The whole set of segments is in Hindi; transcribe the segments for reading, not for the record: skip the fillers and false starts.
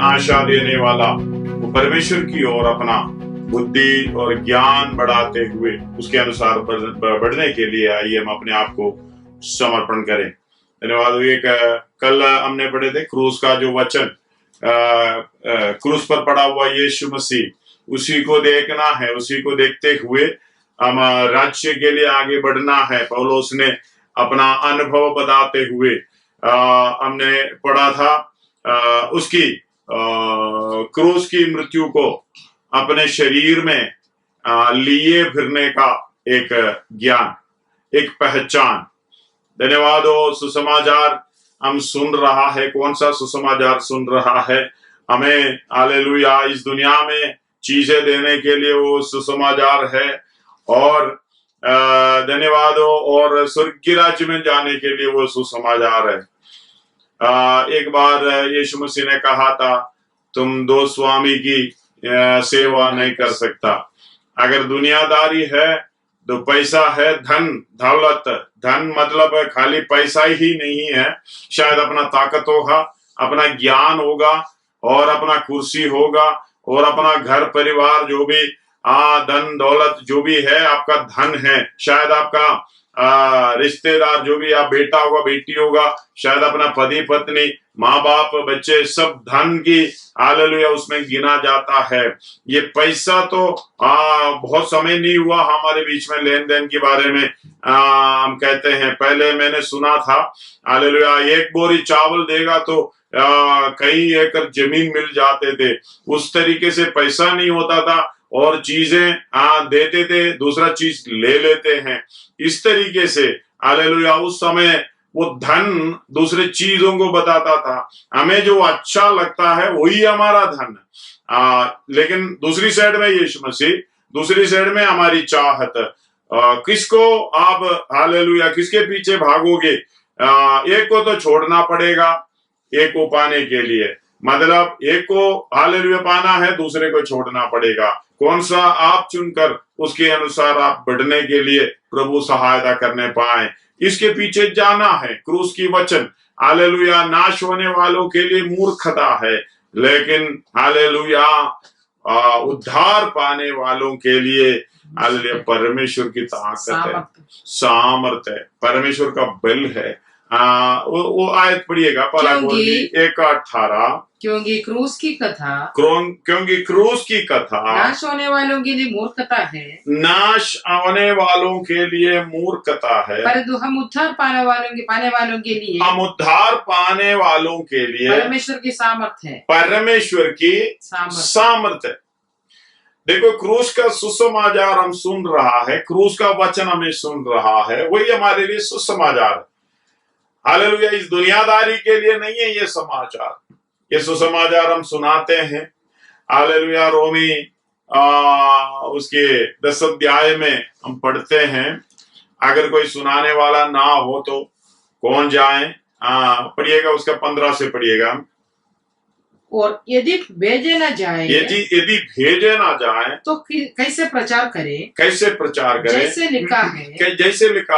आशा देने वाला, वो परमेश्वर की ओर अपना बुद्धि और ज्ञान बढ़ाते हुए उसके अनुसार बढ़ने के लिए आइए हम अपने आप को समर्पण करें। धन्यवाद। एक कल हमने पढ़े थे क्रूस का जो वचन, क्रूस पर पड़ा हुआ यीशु मसीह, उसी को देखना है, उसी को देखते हुए हम राज्य के लिए आगे बढ़ना है। पौलुस ने अपना अनुभव बताते हुए हमने पढ़ा था उसकी क्रूस की मृत्यु को अपने शरीर में लिए फिरने का एक ज्ञान, एक पहचान। धन्यवाद। सुसमाचार हम सुन रहा है। कौन सा सुसमाचार सुन रहा है? हमें हालेलुया इस दुनिया में चीजें देने के लिए वो सुसमाचार है, और धन्यवाद और स्वर्गीय राज्य में जाने के लिए वो सुसमाचार है। एक बार यीशु मसीह ने कहा था, तुम दो स्वामी की सेवा नहीं कर सकता। अगर दुनियादारी है तो पैसा है, धन दौलत, धन मतलब खाली पैसा ही नहीं है, शायद अपना ताकत होगा, अपना ज्ञान होगा, और अपना कुर्सी होगा, और अपना घर परिवार, जो भी धन दौलत जो भी है आपका धन है। शायद आपका रिश्तेदार जो भी, आप बेटा होगा, बेटी होगा, शायद अपना पति पत्नी, माँ बाप, बच्चे, सब धन की हालेलुया उसमें गिना जाता है। ये पैसा तो बहुत समय नहीं हुआ हमारे बीच में लेन देन के बारे में हम कहते हैं। पहले मैंने सुना था हालेलुया एक बोरी चावल देगा तो कई एकड़ जमीन मिल जाते थे। उस तरीके से पैसा नहीं होता था, और चीजें देते थे, दूसरा चीज ले लेते हैं। इस तरीके से हालेलुया उस समय वो धन दूसरे चीजों को बताता था। हमें जो अच्छा लगता है वही हमारा धन। लेकिन दूसरी साइड में यीशु मसीह, दूसरी साइड में हमारी चाहत। किसको आप हालेलुया किसके पीछे भागोगे? एक को तो छोड़ना पड़ेगा एक को पाने के लिए। मतलब एक को हालेलुया पाना है, दूसरे को छोड़ना पड़ेगा। कौन सा आप चुनकर उसके अनुसार आप बढ़ने के लिए प्रभु सहायता करने पाए, इसके पीछे जाना है। क्रूस की वचन हालेलुया नाश होने वालों के लिए मूर्खता है, लेकिन हालेलुया उद्धार पाने वालों के लिए हालेलुया परमेश्वर की ताकत है, सामर्थ है, परमेश्वर का बल है। वो आयत पढ़िएगा पहला कोरिन्थी 1:18। क्योंकि क्रूस की कथा नाश होने वालों के लिए मूर्खता है, नाश होने वालों के लिए मूर्खता है, परंतु हम उद्धार पाने वालों के लिए, हम उद्धार पाने वालों के लिए परमेश्वर की सामर्थ है, परमेश्वर की सामर्थ है। देखो क्रूस का सुसमाचार हम सुन रहा है, क्रूस का वचन हमें सुन रहा है, वही हमारे लिए सुसमाचार है। हालेलुया इस दुनियादारी के लिए नहीं है ये समाचार, ये सुसमाचार हम सुनाते हैं। हालेलुया रोमी उसके 10 अध्याय में हम पढ़ते हैं, अगर कोई सुनाने वाला ना हो तो कौन जाए। पढ़िएगा उसका 15 से पढ़िएगा। और यदि भेजे न जाए, यदि भेजे ना जाए तो कैसे प्रचार करे? कैसे प्रचार करे? जैसे लिखा है,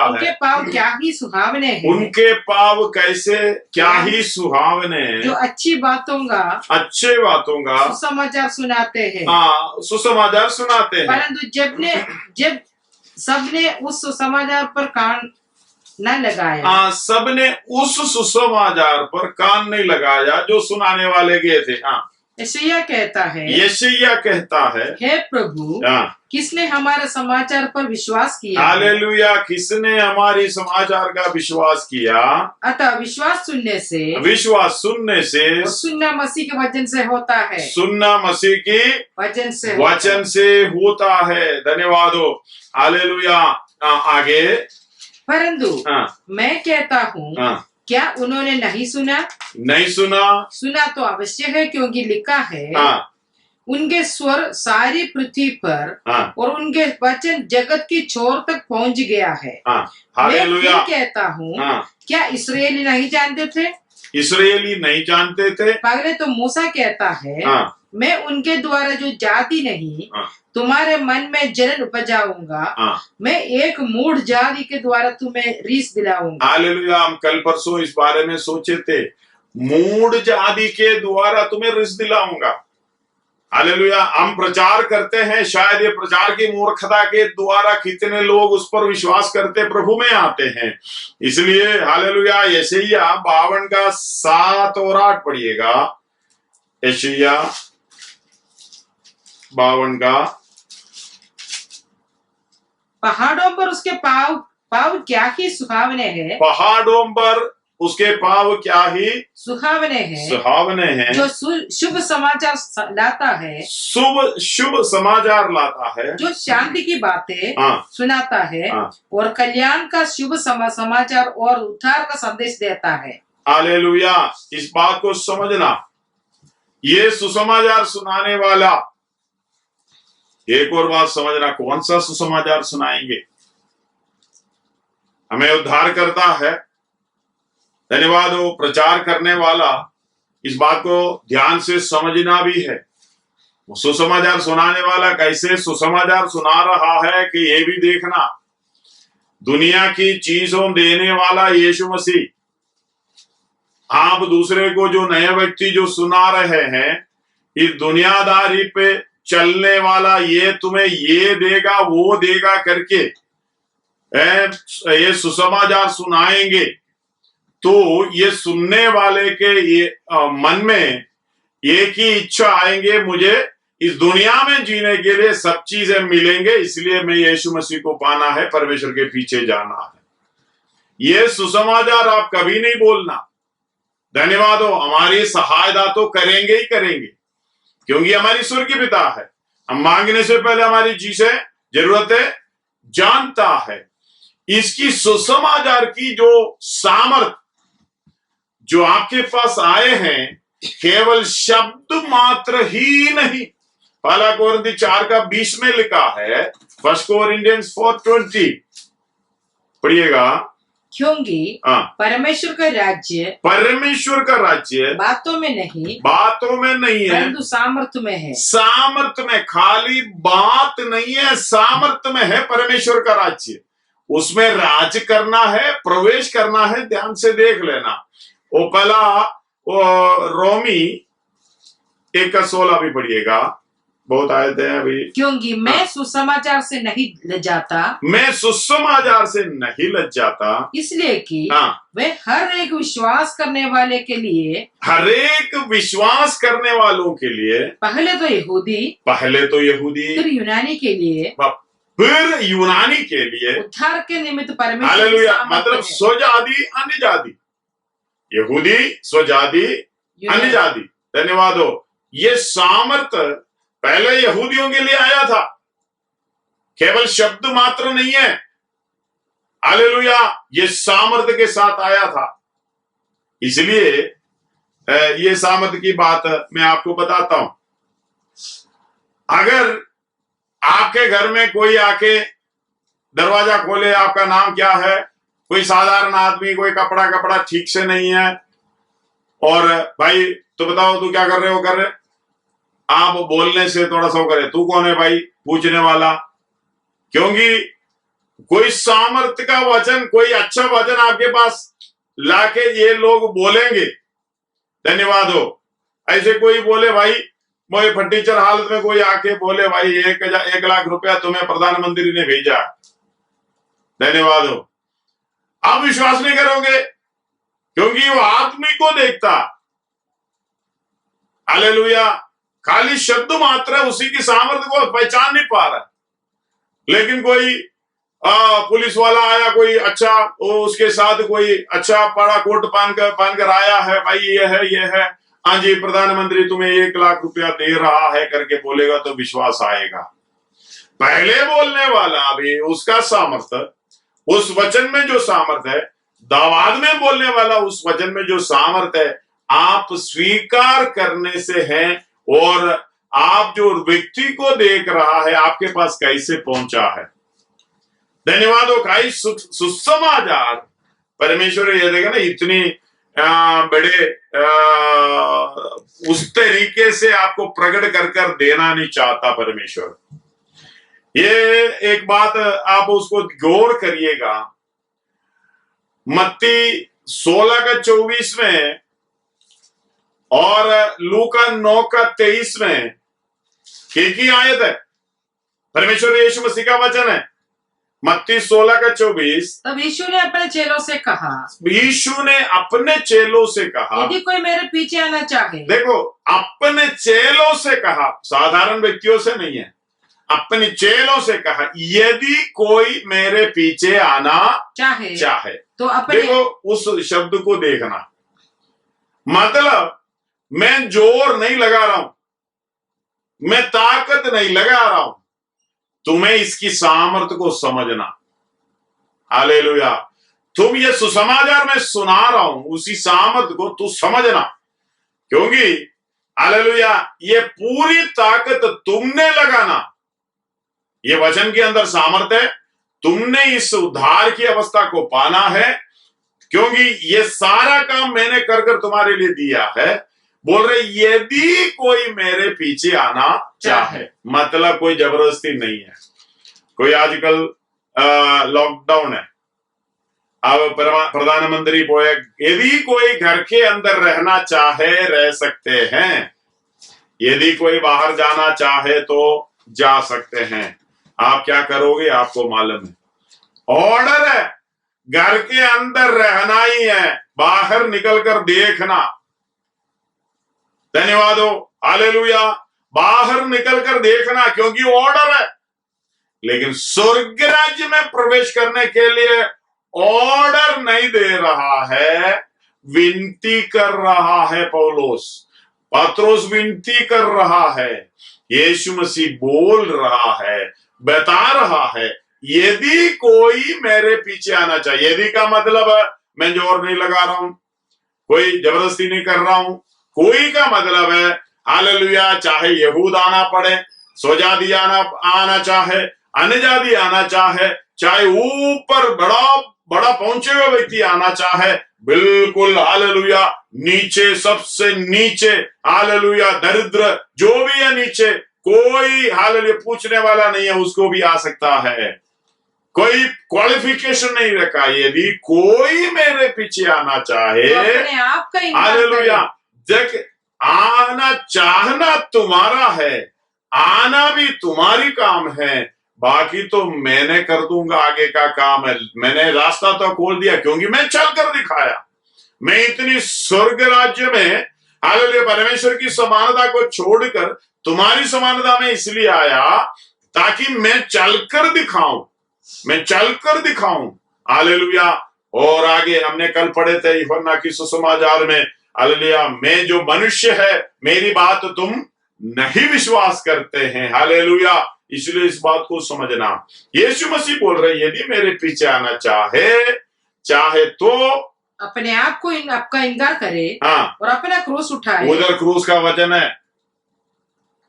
उनके पाव क्या ही सुहावने हैं, उनके पाव कैसे क्या ही सुहावने हैं, जो अच्छे बातों का सुसमाचार सुनाते हैं। सुसमाचार सुनाते हैं। परंतु जब सबने उस सुसमाचार पर कान न लगाया, सबने उस सुसमाचार पर कान नहीं लगाया जो सुनाने वाले गए थे। यशायाह कहता है, हे प्रभु, किसने हमारे समाचार पर विश्वास किया? हालेलुया किसने हमारी समाचार का विश्वास किया? अतः विश्वास सुनने से और सुनना मसीह के वचन से होता है, सुनना मसीह की वचन से होता है। धन्यवाद हो। हालेलुया। आगे परंतु मैं कहता हूँ, क्या उन्होंने नहीं सुना तो अवश्य है, क्योंकि लिखा है, उनके स्वर सारी पृथ्वी पर और उनके वचन जगत की छोर तक पहुंच गया है। मैं कहता हूँ, क्या इसराइली नहीं जानते थे? पहले तो मूसा कहता है, मैं उनके द्वारा जो जाति नहीं तुम्हारे मन में जलन उपजाऊंगा, मैं एक मूढ़ जाति के द्वारा तुम्हें रीस दिलाऊंगा। हालेलुया। हम कल परसों इस बारे में सोचे थे। मूढ़ जाति के द्वारा तुम्हें रिस दिलाऊंगा। हालेलुया। हम प्रचार करते हैं, शायद ये प्रचार की मूर्खता के द्वारा कितने लोग उस पर विश्वास करते प्रभु में आते हैं। इसलिए हालेलुया, यशायाह 52 का 7 और 8 पढ़िएगा। यशायाह 52 का। पहाड़ों पर उसके पाँव पाँव क्या ही सुहावने हैं। पहाड़ों पर उसके पाँव क्या ही सुहावने हैं। जो शुभ समाचार लाता है। शुभ समाचार लाता है। जो शांति की बातें सुनाता है। और कल्याण का शुभ समाचार और उद्धार का संदेश देता है। हालेलुया। इस बात को समझना, ये सुसमाचार सुनाने वाला, एक और बात समझना, कौन सा सुसमाचार सुनाएंगे? हमें उद्धार करता है, धन्यवाद हो, प्रचार करने वाला। इस बात को ध्यान से समझना भी है। सुसमाचार सुनाने वाला कैसे सुसमाचार सुना रहा है कि ये भी देखना, दुनिया की चीजों देने वाला यीशु मसीह, आप दूसरे को जो नए व्यक्ति जो सुना रहे हैं, इस दुनियादारी पे चलने वाला, ये तुम्हें ये देगा वो देगा करके ये सुसमाचार सुनाएंगे, तो ये सुनने वाले के ये मन में एक ही इच्छा आएंगे, मुझे इस दुनिया में जीने के लिए सब चीजें मिलेंगे, इसलिए मैं यीशु मसीह को पाना है, परमेश्वर के पीछे जाना है। ये सुसमाचार आप कभी नहीं बोलना, धन्यवाद हो, हमारी सहायता तो करेंगे ही करेंगे, क्योंकि हमारी स्वर्गीय पिता है। हम मांगने से पहले हमारी चीजें जरूरतें जानता है। इसकी सुसमाचार की जो सामर्थ जो आपके पास आए हैं, केवल शब्द मात्र ही नहीं। पहला कोरिन्थी 4 का 20 में लिखा है, 1 Corinthians 4:20 पढ़िएगा। क्योंकि परमेश्वर का राज्य बातों में नहीं है, परंतु सामर्थ्य में है। सामर्थ्य में, खाली बात नहीं है, सामर्थ्य में है परमेश्वर का राज्य। उसमें राज करना है, प्रवेश करना है। ध्यान से देख लेना, वो पहला रोमी 1:16 भी पढ़िएगा, बहुत आयत है अभी। क्योंकि मैं सुसमाचार से नहीं लज्जाता, इसलिए कि वे हर एक विश्वास करने वाले के लिए, हर एक विश्वास करने वालों के लिए, पहले तो यहूदी फिर यूनानी के लिए उद्धार के निमित्त परमेश्वर। हालेलुया। मतलब स्वजाति अन्य जाति, यहूदी स्वजाति अन्य जाति। धन्यवाद हो। ये सामर्थ्य पहले यहूदियों के लिए आया था, केवल शब्द मात्र नहीं है। हालेलुया। ये सामर्थ्य के साथ आया था। इसलिए ये सामर्थ्य की बात मैं आपको बताता हूं। अगर आपके घर में कोई आके दरवाजा खोले, आपका नाम क्या है, कोई साधारण आदमी, कोई कपड़ा ठीक से नहीं है, और भाई तो बताओ तू क्या कर रहे, आप बोलने से थोड़ा सा करे, तू कौन है भाई पूछने वाला, क्योंकि कोई सामर्थ्य का वचन, कोई अच्छा वचन आपके पास लाके ये लोग बोलेंगे। धन्यवाद हो। ऐसे कोई बोले भाई, मुझे फटीचर हालत में कोई आके बोले भाई 1 लाख रुपया तुम्हें प्रधानमंत्री ने भेजा, धन्यवाद हो, आप विश्वास नहीं करोगे, क्योंकि वो आदमी को देखता। हालेलुया। खाली शब्द मात्र है, उसी की सामर्थ्य को पहचान नहीं पा रहा। लेकिन कोई पुलिस वाला आया, कोई अच्छा, उसके साथ कोई अच्छा बड़ा कोट पहनकर आया है, भाई ये है, हाँ जी प्रधानमंत्री तुम्हें 1 लाख रुपया दे रहा है करके बोलेगा तो विश्वास आएगा। पहले बोलने वाला भी उसका सामर्थ्य, उस वचन में जो सामर्थ्य है, दावाद में बोलने वाला उस वचन में जो सामर्थ्य है, आप स्वीकार करने से है, और आप जो व्यक्ति को देख रहा है आपके पास कैसे पहुंचा है। धन्यवाद हो। काई सुसमाचार परमेश्वर ये देगा ना, इतनी बड़े उस तरीके से आपको प्रकट कर देना नहीं चाहता परमेश्वर। ये एक बात आप उसको गौर करिएगा। मत्ती 16 का 24 में और लूका 9:23 में की आयत है, परमेश्वर यीशु मसीह का वचन है। मत्ती 16:24, तब यीशु ने अपने चेलों से कहा, यीशु ने अपने चेलों से कहा, यदि कोई मेरे पीछे आना चाहे। देखो, अपने चेलों से कहा, साधारण व्यक्तियों से नहीं है, अपने चेलों से कहा, यदि कोई मेरे पीछे आना चाहे। तो अपने, देखो उस शब्द को देखना, मतलब मैं जोर नहीं लगा रहा हूं, मैं ताकत नहीं लगा रहा हूं, तुम्हें इसकी सामर्थ्य को समझना। हालेलुया। तुम ये सुसमाचार मैं सुना रहा हूं, उसी सामर्थ्य को तू समझना, क्योंकि हालेलुया ये पूरी ताकत तुमने लगाना। ये वचन के अंदर सामर्थ्य है, तुमने इस उद्धार की अवस्था को पाना है, क्योंकि ये सारा काम मैंने कर कर तुम्हारे लिए दिया है। बोल रहे यदि कोई मेरे पीछे आना चाहे, मतलब कोई जबरदस्ती नहीं है। कोई आजकल लॉकडाउन है, अब प्रधानमंत्री बोले यदि कोई घर के अंदर रहना चाहे रह सकते हैं, यदि कोई बाहर जाना चाहे तो जा सकते हैं। आप क्या करोगे आपको मालूम है। ऑर्डर है, घर के अंदर रहना ही है, बाहर निकलकर देखना। धन्यवाद हो, हालेलुया। बाहर निकलकर देखना, क्योंकि ऑर्डर है। लेकिन स्वर्ग राज्य में प्रवेश करने के लिए ऑर्डर नहीं दे रहा है, विनती कर रहा है। पत्रोस विनती कर रहा है, यीशु मसीह बोल रहा है, बता रहा है, यदि कोई मेरे पीछे आना चाहिए। यदि का मतलब है मैं जोर नहीं लगा रहा हूं, कोई जबरदस्ती नहीं कर रहा हूं। कोई का मतलब है हालेलुया, चाहे यहूद आना पड़े, स्वजाति आना चाहे, अन्यजाति आना चाहे, चाहे ऊपर बड़ा पहुंचे हुए व्यक्ति आना चाहे, बिल्कुल हालेलुया नीचे, सबसे नीचे हालेलुया दरिद्र जो भी है नीचे, कोई हालेलुया पूछने वाला नहीं है, उसको भी आ सकता है। कोई क्वालिफिकेशन नहीं रखा। यदि कोई मेरे पीछे आना चाहे, हालेलुया, देख आना चाहना तुम्हारा है, आना भी तुम्हारी काम है, बाकी तो मैंने कर दूंगा, आगे का काम है। मैंने रास्ता तो खोल दिया, क्योंकि मैं चल कर दिखाया। मैं इतनी स्वर्ग राज्य में हालेलुया परमेश्वर की समानता को छोड़कर तुम्हारी समानता में इसलिए आया ताकि मैं चलकर दिखाऊं, मैं चलकर दिखाऊं। हालेलुया। और आगे हमने कल पढ़े थे यूहन्ना की सुसमाचार में, हालेलुया, मैं जो मनुष्य है मेरी बात तुम नहीं विश्वास करते हैं। हालेलुया। इसलिए इस बात को समझना। यीशु मसीह बोल रहे यदि मेरे पीछे आना चाहे तो अपने आप को आपका इनकार करे, हाँ, और अपना क्रूस उठाए। उधर क्रूस का वचन है।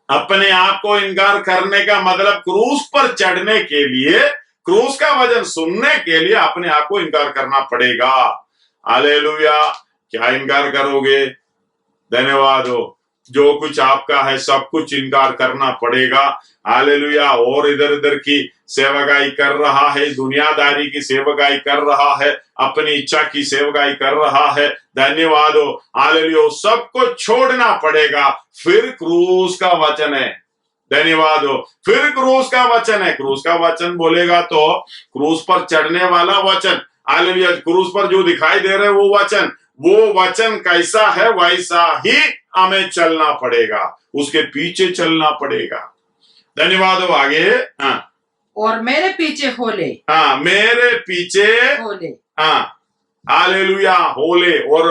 अपने आप को इनकार करने का मतलब क्रूस पर चढ़ने के लिए, क्रूस का वचन सुनने के लिए अपने आप को इनकार करना पड़ेगा। हालेलुया। क्या इनकार करोगे? धन्यवाद हो। जो कुछ आपका है सब कुछ इनकार करना पड़ेगा। हालेलुया। और इधर उधर की सेवकाई कर रहा है, दुनियादारी की सेवकाई कर रहा है, अपनी इच्छा की सेवकाई कर रहा है। धन्यवाद हो। हालेलुया। सबको छोड़ना पड़ेगा। फिर क्रूस का वचन है। धन्यवाद हो। फिर क्रूस का वचन है। क्रूस का वचन बोलेगा तो क्रूस पर चढ़ने वाला वचन, हालेलुया, क्रूस पर जो दिखाई दे रहे वो वचन कैसा है वैसा ही हमें चलना पड़ेगा, उसके पीछे चलना पड़ेगा। धन्यवाद हो। आगे, हाँ, और मेरे पीछे होले, हाँ, मेरे पीछे होले, हाँ, हालेलुया, होले। और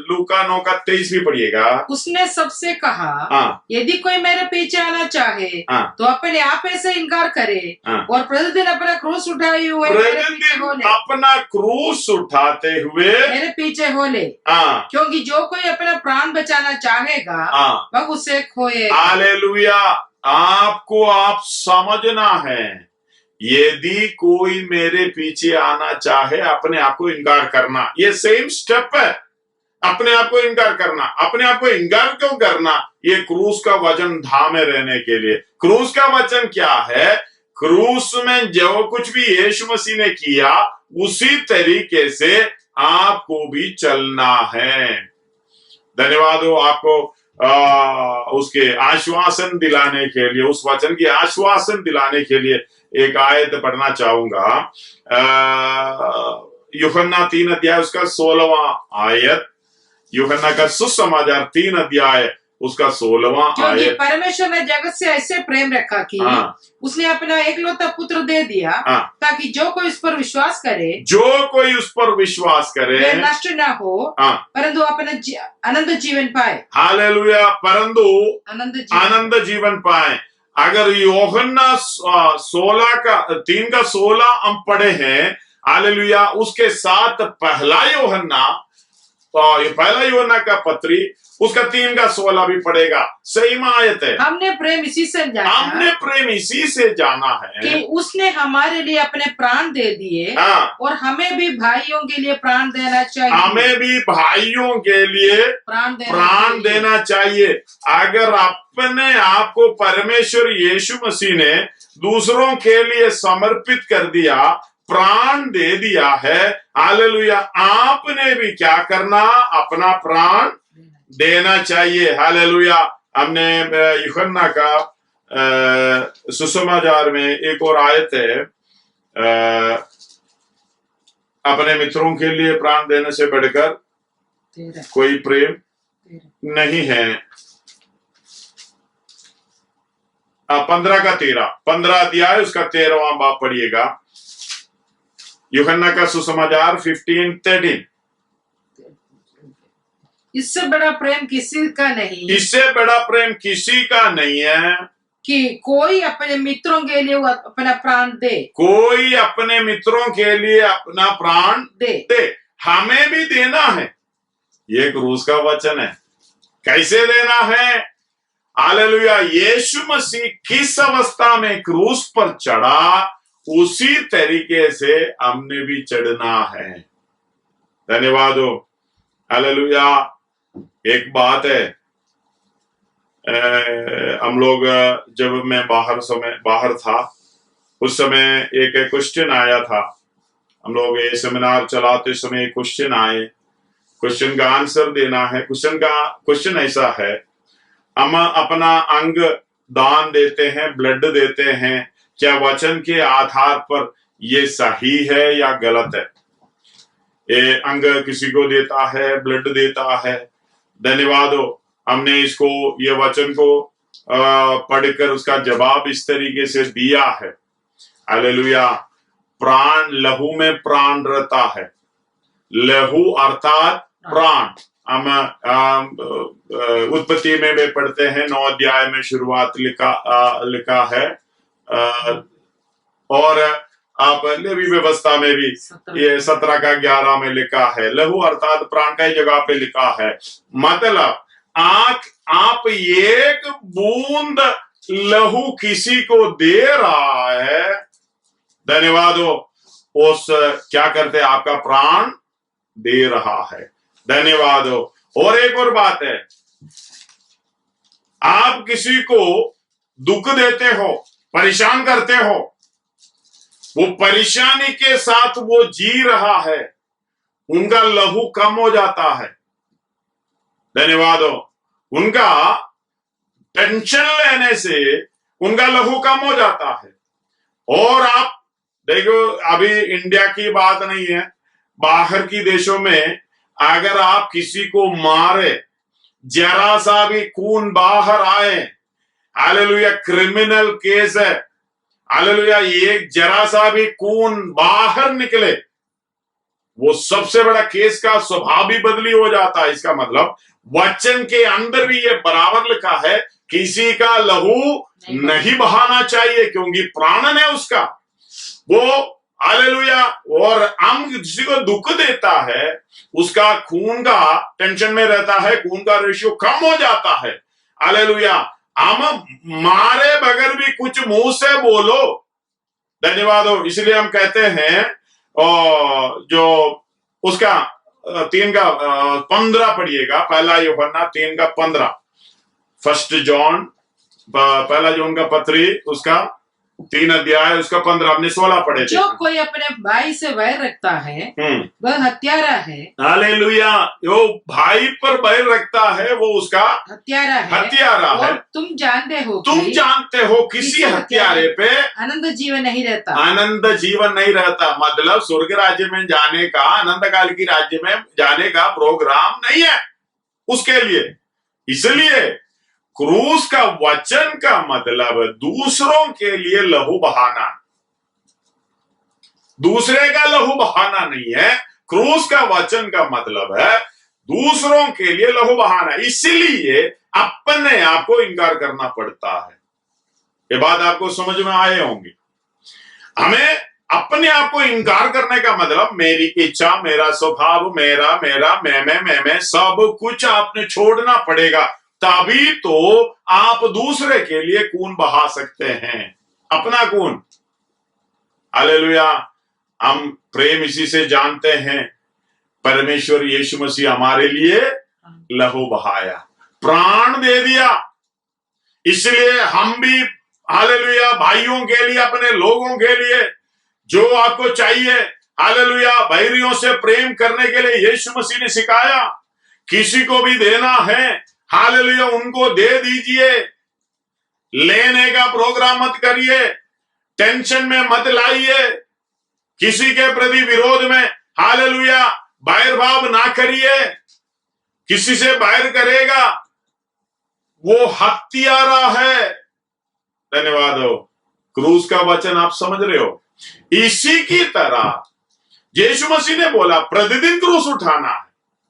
लूका 9:23 भी पढ़िएगा। उसने सबसे कहा, हाँ, यदि कोई मेरे पीछे आना चाहे, हाँ, तो अपने आप से इनकार करे, हाँ, और प्रतिदिन अपना क्रूस उठाए हुए अपना क्रूस उठाते हुए मेरे पीछे होले, हाँ, क्योंकि जो कोई अपना प्राण बचाना चाहेगा, हाँ, वह उसे खोएगा। हालेलुया। आपको आप समझना है, यदि कोई मेरे पीछे आना चाहे अपने आप को इनकार करना, ये सेम स्टेप है। अपने आप को इनकार करना। अपने आप को इनकार क्यों करना? ये क्रूस का वचन धामे रहने के लिए। क्रूस का वचन क्या है? क्रूस में जो कुछ भी यीशु मसीह ने किया उसी तरीके से आपको भी चलना है। धन्यवाद हो आपको उसके आश्वासन दिलाने के लिए, उस वचन की आश्वासन दिलाने के लिए एक आयत पढ़ना चाहूंगा। यूहन्ना 3 अध्याय उसका 16वां आयत, यूहन्ना का सुसमाचार 3 अध्याय उसका 16वां क्योंकि आयत। परमेश्वर ने जगत से ऐसे प्रेम रखा कि उसने अपना एकलौता पुत्र दे दिया, ताकि जो कोई उस पर विश्वास करे, जो कोई उस पर विश्वास करे, वे नष्ट न हो, परंतु अपना अनंत जीवन पाए। हालेलुया, परंतु आनंद जीवन पाए। अगर यूहन्ना 3 का 16 हम पढ़े हैं, हालेलुया, उसके साथ पहला यूहन्ना का पत्री उसका 3 का 16 भी पड़ेगा। सही में आयत है। हमने प्रेम इसी से जाना है कि उसने हमारे लिए अपने प्राण दे दिए, और हमें भी भाइयों के लिए प्राण देना चाहिए। हमें भी भाइयों के लिए प्राण देना चाहिए। अगर अपने आप को परमेश्वर यीशु मसीह ने दूसरों के लिए समर्पित कर दिया, प्राण दे दिया है, हालेलुया, आपने भी क्या करना, अपना प्राण देना चाहिए। हालेलुया। हमने यूहन्ना का सुसमाचार में एक और आयत है, अपने मित्रों के लिए प्राण देने से बढ़कर कोई प्रेम नहीं है। 15 का 13, 15 अध्याय उसका 13वां बाब पढ़िएगा। यूहन्ना का सुसमाचार 15:13। इससे बड़ा प्रेम किसी का नहीं, इससे बड़ा प्रेम किसी का नहीं है कि कोई अपने मित्रों के लिए अपना प्राण दे। कोई अपने मित्रों के लिए अपना प्राण दे। हमें भी देना है। ये क्रूस का वचन है। कैसे देना है? हालेलुया। यीशु मसीह किस अवस्था में क्रूस पर चढ़ा, उसी तरीके से हमने भी चढ़ना है। धन्यवाद हो। हालेलुया। एक बात है, हम लोग जब मैं बाहर था, उस समय एक क्वेश्चन आया था। हम लोग ये सेमिनार चलाते समय क्वेश्चन आए, क्वेश्चन का आंसर देना है। क्वेश्चन ऐसा है, हम अपना अंग दान देते हैं, ब्लड देते हैं, क्या वचन के आधार पर ये सही है या गलत है? ये अंग किसी को देता है, ब्लड देता है। धन्यवाद हो। हमने इसको, ये वचन को पढ़कर उसका जवाब इस तरीके से दिया है। हालेलुया। प्राण, लहू में प्राण रहता है। लहू अर्थात प्राण। हम उत्पत्ति में भी पढ़ते हैं, 9 अध्याय में शुरुआत लिखा है, और आप लेवी व्यवस्था में भी ये 17 का 11 में लिखा है। लहू अर्थात प्राण कई जगह पे लिखा है। मतलब आप एक बूंद लहू किसी को दे रहा है, धन्यवाद हो, उस क्या करते, आपका प्राण दे रहा है। धन्यवाद हो। और एक और बात है, आप किसी को दुख देते हो, परेशान करते हो, वो परेशानी के साथ वो जी रहा है, उनका लहू कम हो जाता है। धन्यवाद हो। उनका टेंशन लेने से उनका लहू कम हो जाता है। और आप देखो, अभी इंडिया की बात नहीं है, बाहर की देशों में अगर आप किसी को मारे, जरा सा भी खून बाहर आए, हालेलुया, क्रिमिनल केस है। हालेलुया। एक जरा सा भी खून बाहर निकले, वो सबसे बड़ा केस का स्वभाव भी बदली हो जाता है। इसका मतलब वचन के अंदर भी ये बराबर लिखा है, किसी का लहू नहीं बहाना चाहिए, क्योंकि प्राणन है उसका वो। हालेलुया। और हम किसी को दुख देता है, उसका खून का टेंशन में रहता है, खून का रेशियो कम हो जाता है। हालेलुया। हम मारे बगैर भी कुछ मुंह से बोलो, धन्यवाद हो। इसलिए हम कहते हैं, जो उसका 3 का 15 पढ़िएगा, पहला यूहन्ना 3 का 15, 1 जॉन, पहला जॉन का पत्री उसका 3 अध्याय उसका 15 हमने 16 पढ़े थे। जो कोई अपने भाई से वैर रखता है वह हत्यारा है। हालेलुया। जो भाई पर बैर रखता है वो उसका हत्यारा है। और तुम जानते हो किसी हत्यारे पे आनंद जीवन नहीं रहता। आनंद जीवन नहीं रहता मतलब स्वर्ग राज्य में जाने का, अनंत काल की राज्य में जाने का प्रोग्राम नहीं है उसके लिए। इसलिए क्रूस का वचन का मतलब दूसरों के लिए लहू बहाना, दूसरे का लहू बहाना नहीं है। क्रूस का वचन का मतलब है दूसरों के लिए लहू बहाना। इसीलिए अपने आप को इनकार करना पड़ता है। ये बात आपको समझ में आए होंगे। हमें अपने आप को इनकार करने का मतलब मेरी इच्छा, मेरा स्वभाव, मेरा मेरा मैं सब कुछ आपने छोड़ना पड़ेगा, तभी तो आप दूसरे के लिए खून बहा सकते हैं, अपना खून। हालेलुया। हम प्रेम इसी से जानते हैं, परमेश्वर यीशु मसीह हमारे लिए लहू बहाया, प्राण दे दिया। इसलिए हम भी हालेलुया भाइयों के लिए, अपने लोगों के लिए जो आपको चाहिए, हालेलुया बैरियों से प्रेम करने के लिए यीशु मसीह ने सिखाया। किसी को भी देना है, हालेलुया उनको दे दीजिए, लेने का प्रोग्राम मत करिए, टेंशन में मत लाइए, किसी के प्रति विरोध में हालेलुया बैर भाव ना करिए। किसी से बैर करेगा वो हत्यारा है। धन्यवाद हो। क्रूस का वचन आप समझ रहे हो। इसी की तरह यीशु मसीह ने बोला प्रतिदिन क्रूस उठाना है।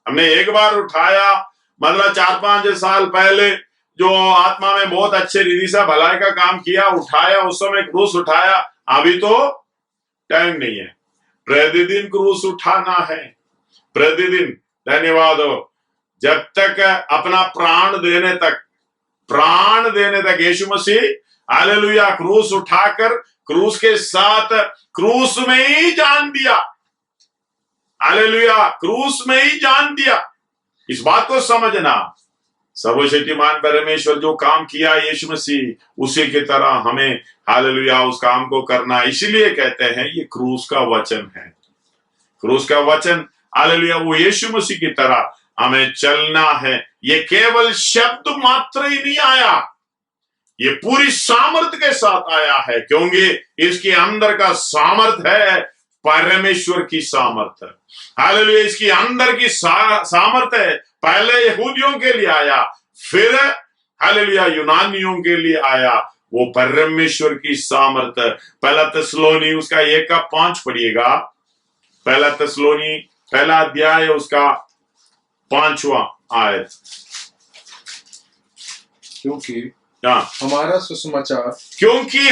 हमने एक बार उठाया, मतलब 4-5 साल पहले जो आत्मा में बहुत अच्छे रीति से भलाई का काम किया, उठाया, उस समय क्रूस उठाया। अभी तो टाइम नहीं है, प्रतिदिन क्रूस उठाना है, प्रतिदिन। धन्यवाद हो। जब तक अपना प्राण देने तक यीशु मसीह हालेलुया क्रूस उठाकर क्रूस के साथ क्रूस में ही जान दिया। हालेलुया क्रूस में ही जान दिया। इस बात को समझना, सर्वशक्तिमान परमेश्वर जो काम किया यीशु मसीह, उसी की तरह हमें हालेलुया उस काम को करना। इसलिए कहते हैं ये क्रूस का वचन है। क्रूस का वचन हालेलुया वो यीशु मसीह की तरह हमें चलना है। ये केवल शब्द मात्र ही नहीं आया, ये पूरी सामर्थ के साथ आया है, क्योंकि इसके अंदर का सामर्थ है परमेश्वर की सामर्थ। हालेलुया इसकी अंदर की सामर्थ है। पहले यहूदियों के लिए आया, फिर हालेलुया यूनानियों के लिए आया, वो परमेश्वर की सामर्थ। पहला थिस्सलुनी उसका 1:5 पढ़िएगा। पहला थिस्सलुनी पहला अध्याय उसका 5वां आयत। क्योंकि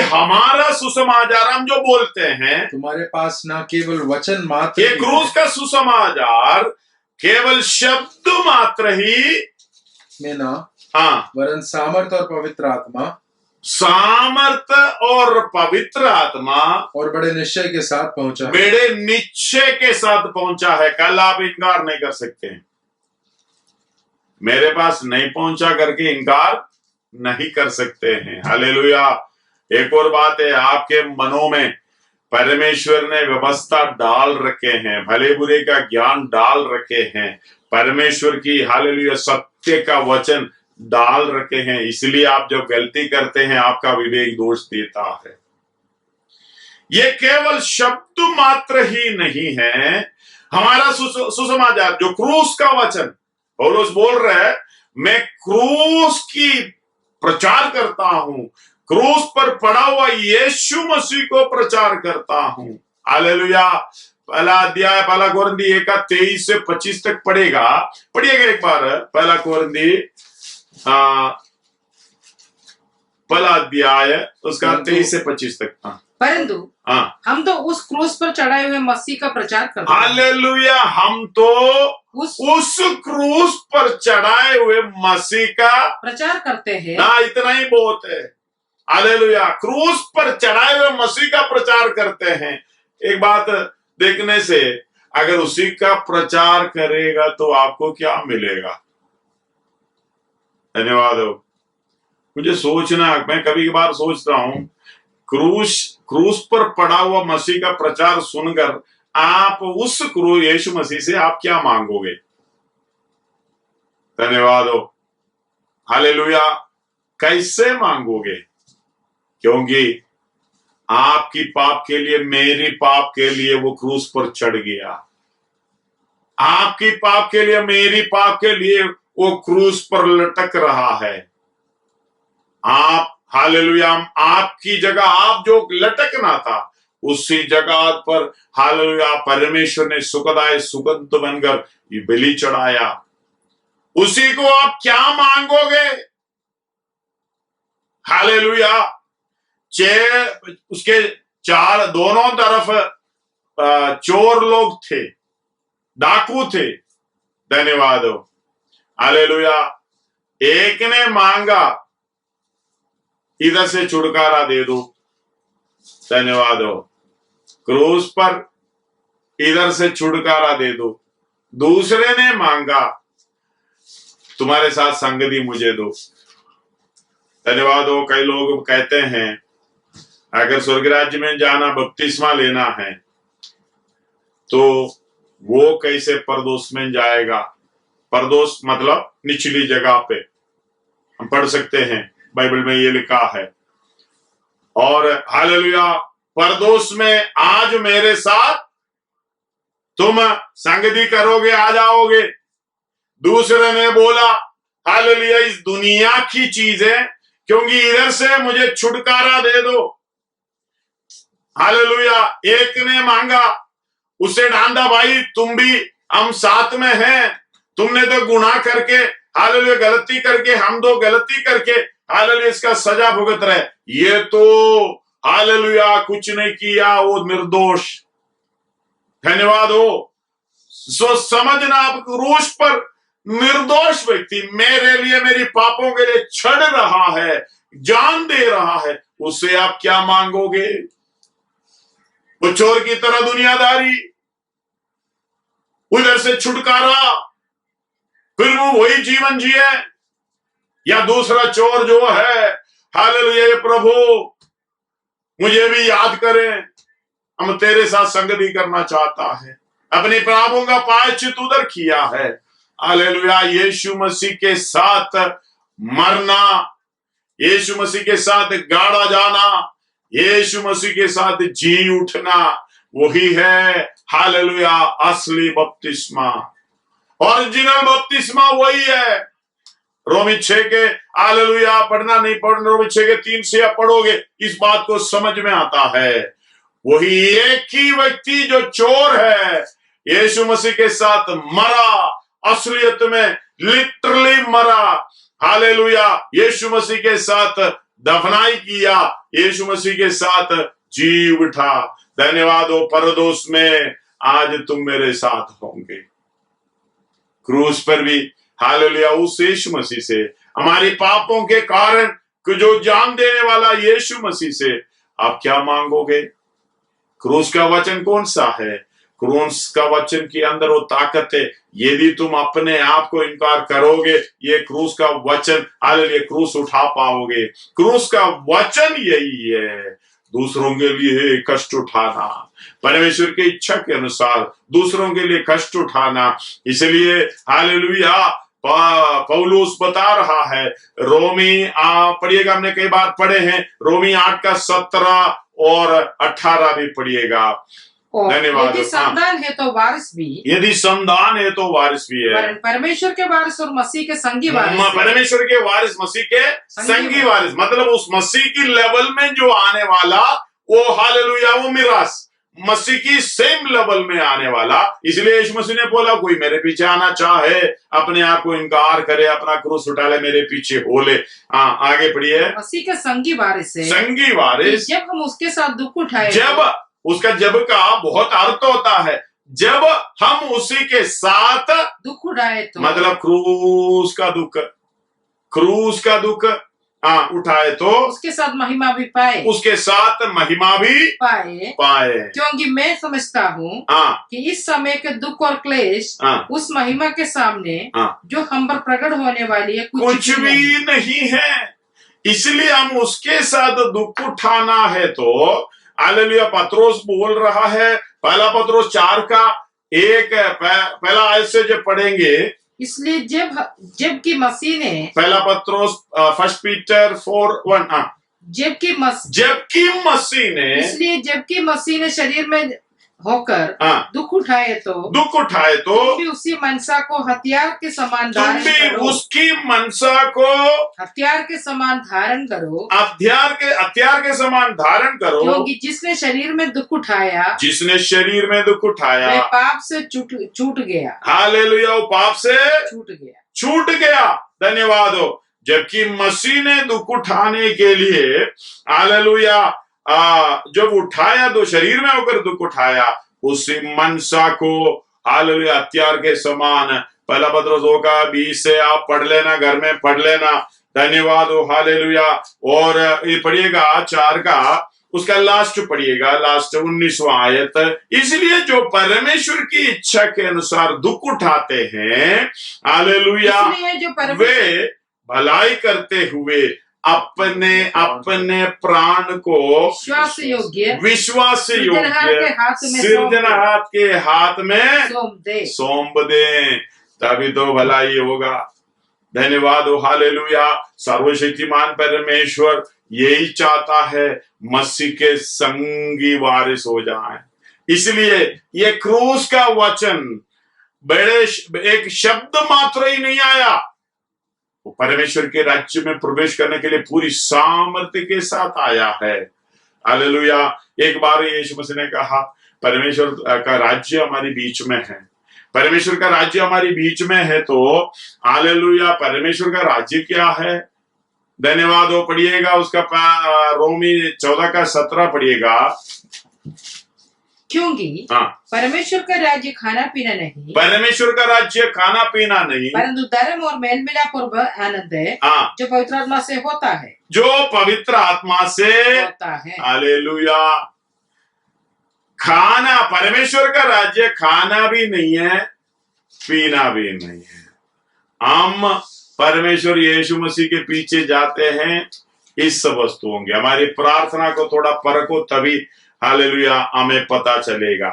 हमारा सुसमाचार हम जो बोलते हैं, तुम्हारे पास ना केवल वचन मात्र, ये क्रूस का सुसमाचार केवल शब्द मात्र ही में ना, वरन सामर्थ और पवित्र आत्मा और बड़े निश्चय के साथ पहुंचा है। कल आप इनकार नहीं कर सकते हैं, मेरे पास नहीं पहुंचा करके इनकार नहीं कर सकते हैं। हालेलुया। एक और बात है, आपके मनों में परमेश्वर ने व्यवस्था डाल रखे हैं, भले बुरे का ज्ञान डाल रखे हैं, परमेश्वर की हालेलुया सत्य का वचन डाल रखे हैं। इसलिए आप जब गलती करते हैं आपका विवेक दोष देता है। ये केवल शब्द मात्र ही नहीं है, हमारा सुसमाचार जो क्रूस का वचन पौलुस बोल रहे हैं, मैं क्रूस की प्रचार करता हूं, क्रूस पर पड़ा हुआ यीशु मसीह को प्रचार करता हूं। हालेलुया। पहला अध्याय पहला कोरिन्थी 1:23 से 25 तक पढ़िएगा एक बार। पहला कोरिन्थी पहला अध्याय उसका 23 से 25 तक। परंतु हम तो उस क्रूस पर चढ़ाए हुए मसीह का प्रचार करते हैं। हालेलुया। हम तो उस क्रूस पर चढ़ाए हुए मसीह का प्रचार करते हैं ना, इतना ही बहुत है। हालेलुया। क्रूस पर चढ़ाए हुए मसीह का प्रचार करते हैं। एक बात देखने से, अगर उसी का प्रचार करेगा तो आपको क्या मिलेगा? धन्यवाद हो। मुझे सोचना, मैं कभी कभार सोचता हूं क्रूस पर पड़ा हुआ मसीह का प्रचार सुनकर आप उस क्रूस यीशु मसीह से आप क्या मांगोगे? धन्यवाद हो, हालेलुया। कैसे मांगोगे? क्योंकि आपकी पाप के लिए, मेरी पाप के लिए वो क्रूस पर चढ़ गया। आपकी पाप के लिए, मेरी पाप के लिए वो क्रूस पर लटक रहा है। आप, हालेलुया, आपकी जगह, आप जो लटकना था उसी जगह पर, हालेलुया, परमेश्वर ने सुखदायक सुगंध बनकर ये बलि चढ़ाया। उसी को आप क्या मांगोगे? हालेलुया। उसके चार दोनों तरफ चोर लोग थे, डाकू थे। धन्यवाद हो, हालेलुया। एक ने मांगा, इधर से छुटकारा दे दो। धन्यवाद हो, क्रूस पर इधर से छुटकारा दे दो। दूसरे ने मांगा, तुम्हारे साथ संगति मुझे दो। धन्यवाद हो। कई लोग कहते हैं अगर स्वर्ग राज्य में जाना, बपतिस्मा लेना है, तो वो कैसे परदोष में जाएगा? परदोष मतलब निचली जगह पे, हम पढ़ सकते हैं, बाइबल में ये लिखा है। और हालेलुया, परदोष में आज मेरे साथ तुम संगति करोगे, आ जाओगे। दूसरे ने बोला, हालेलुया, इस दुनिया की चीजें, क्योंकि इधर से मुझे छुटकारा दे दो। हालेलुया। एक ने मांगा, उसे डांटा, भाई तुम भी हम साथ में हैं, तुमने तो गुनाह करके, हालेलुया, गलती करके, हम दो गलती करके, हालेलुया, इसका सजा भुगत रहे। ये तो हालेलुया कुछ नहीं किया, वो निर्दोष। धन्यवाद हो। सो समझना, आप क्रूस पर निर्दोष व्यक्ति मेरे लिए, मेरी पापों के लिए चढ़ रहा है, जान दे रहा है, उससे आप क्या मांगोगे? वो चोर की तरह दुनियादारी, उधर से छुटकारा, फिर वो वही जीवन जिए, या दूसरा चोर जो है, हालेलुया, प्रभु मुझे भी याद करें, हम तेरे साथ संगति करना चाहता है, अपने पापों का प्रायश्चित उधर किया है। हालेलुया। यीशु मसीह के साथ मरना, यीशु मसीह के साथ गाड़ा जाना, यीशु मसीह के साथ जी उठना, वही है हालेलुया असली बपतिस्मा। ओरिजिनल बपतिस्मा वही है। रोमी 6 के, हालेलुया, पढ़ना नहीं पढ़ना, रोमी 6 के 3 से आप पढ़ोगे, इस बात को समझ में आता है। वही एक ही व्यक्ति जो चोर है, यीशु मसीह के साथ मरा, असलियत में लिटरली मरा। हालेलुया। यीशु मसीह के साथ दफनाई किया, यीशु मसीह के साथ जी उठा। धन्यवाद हो। परदोष में आज तुम मेरे साथ होंगे। क्रूस पर भी हालेलुया उस यीशु मसीह से, हमारे पापों के कारण जो जान देने वाला यीशु मसीह से आप क्या मांगोगे? क्रूस का वचन कौन सा है? क्रूस का वचन के अंदर वो ताकत है। यदि तुम अपने आप को इनकार करोगे, ये क्रूस का वचन, हालेलुया, क्रूस उठा पाओगे। क्रूस का वचन यही है, दूसरों के लिए कष्ट उठाना, परमेश्वर की इच्छा के अनुसार दूसरों के लिए कष्ट उठाना। इसलिए हालेलुया पौलुस बता रहा है, रोमी पढ़िएगा, हमने कई बार पढ़े हैं, रोमी 8 का 17 और 18 भी पढ़िएगा। धन्यवाद। यदि संतान है तो वारिस भी, यदि संतान है तो वारिस भी है। परमेश्वर के वारिस और मसीह के संगी वारिस। परमेश्वर के वारिस, मसीह के संगी वारिस, मतलब उस मसीह की लेवल में जो आने वाला, वो हालेलुया, वो मिरास मसीह की सेम लेवल में आने वाला। इसलिए यीशु मसीह ने बोला, कोई मेरे पीछे आना चाहे, अपने आप को इनकार करे, अपना क्रूस उठा ले, मेरे पीछे हो ले। आगे पढ़िए। मसीह के संगी वारिस है, संगी वारिस, जब हम उसके साथ दुख उठाए, जब उसका जब का बहुत अर्थ होता है, जब हम उसी के साथ दुख उठाए तो, मतलब क्रूस का दुख उठाए तो उसके साथ महिमा भी पाए, उसके साथ महिमा भी पाए। क्योंकि मैं समझता हूँ कि इस समय के दुख और क्लेश उस महिमा के सामने जो हम पर प्रकट होने वाली है कुछ भी नहीं है। इसलिए हम उसके साथ दुख उठाना है। तो हालेलुया पत्रोस बोल रहा है, पहला पत्रोस 4 का 1 पहला आयत से जब पढ़ेंगे, इसलिए जबकि मसीह ने, पहला पत्रोस 1 पीटर 4:1, जबकि मसीह ने, इसलिए जबकि मसीह ने शरीर में होकर दुख उठाए तो तुम भी उसकी मनसा को हथियार के समान धारण करो। उसकी मनसा को हथियार के समान धारण करो, हथियार के समान धारण करो, क्योंकि जिसने शरीर में दुख उठाया वह पाप से छूट गया। हालेलुया, वो पाप से छूट गया। धन्यवाद हो। जबकि मसीह ने दुख उठाने के लिए हालेलुया जब उठाया, तो शरीर में होकर दुख उठाया, उसी मनसा को हालेलुया हथियार के समान, पहला पत्रोस 2 का 20 से आप पढ़ लेना, घर में पढ़ लेना। धन्यवाद हो। हालेलुया। और ये पढ़िएगा 4 का, उसका लास्ट पढ़िएगा, लास्ट 19वां आयत। इसलिए जो परमेश्वर की इच्छा के अनुसार दुख उठाते हैं, हालेलुया, वे भलाई करते हुए अपने प्राण को विश्वास योग्य सिरजनहार के हाथ में सौंप दे, तभी तो भलाई होगा। धन्यवाद हो। हालेलुया। सर्वशक्तिमान परमेश्वर यही चाहता है, मसीह के संगी वारिस हो जाएं। इसलिए ये क्रूस का वचन बड़े एक शब्द मात्र ही नहीं आया, वो परमेश्वर के राज्य में प्रवेश करने के लिए पूरी सामर्थ्य के साथ आया है। हालेलुया। एक बार यीशु मसीह ने कहा, परमेश्वर का राज्य हमारे बीच में है। परमेश्वर का राज्य हमारे बीच में है, तो हालेलुया परमेश्वर का राज्य क्या है? धन्यवाद हो। पढ़िएगा उसका रोमी 14 का 17 पढ़िएगा। क्योंकि परमेश्वर का राज्य खाना पीना नहीं, परमेश्वर का राज्य खाना पीना नहीं, परंतु धर्म और मेल मिलाप और आनंद है, जो पवित्र आत्मा से होता है, जो पवित्र आत्मा से होता है। हालेलुया। खाना, परमेश्वर का राज्य खाना भी नहीं है, पीना भी नहीं है। हम परमेश्वर यीशु मसीह के पीछे जाते हैं इस सब वस्तुओं के। हमारी प्रार्थना को थोड़ा परखो, तभी हालेलुया हमें पता चलेगा।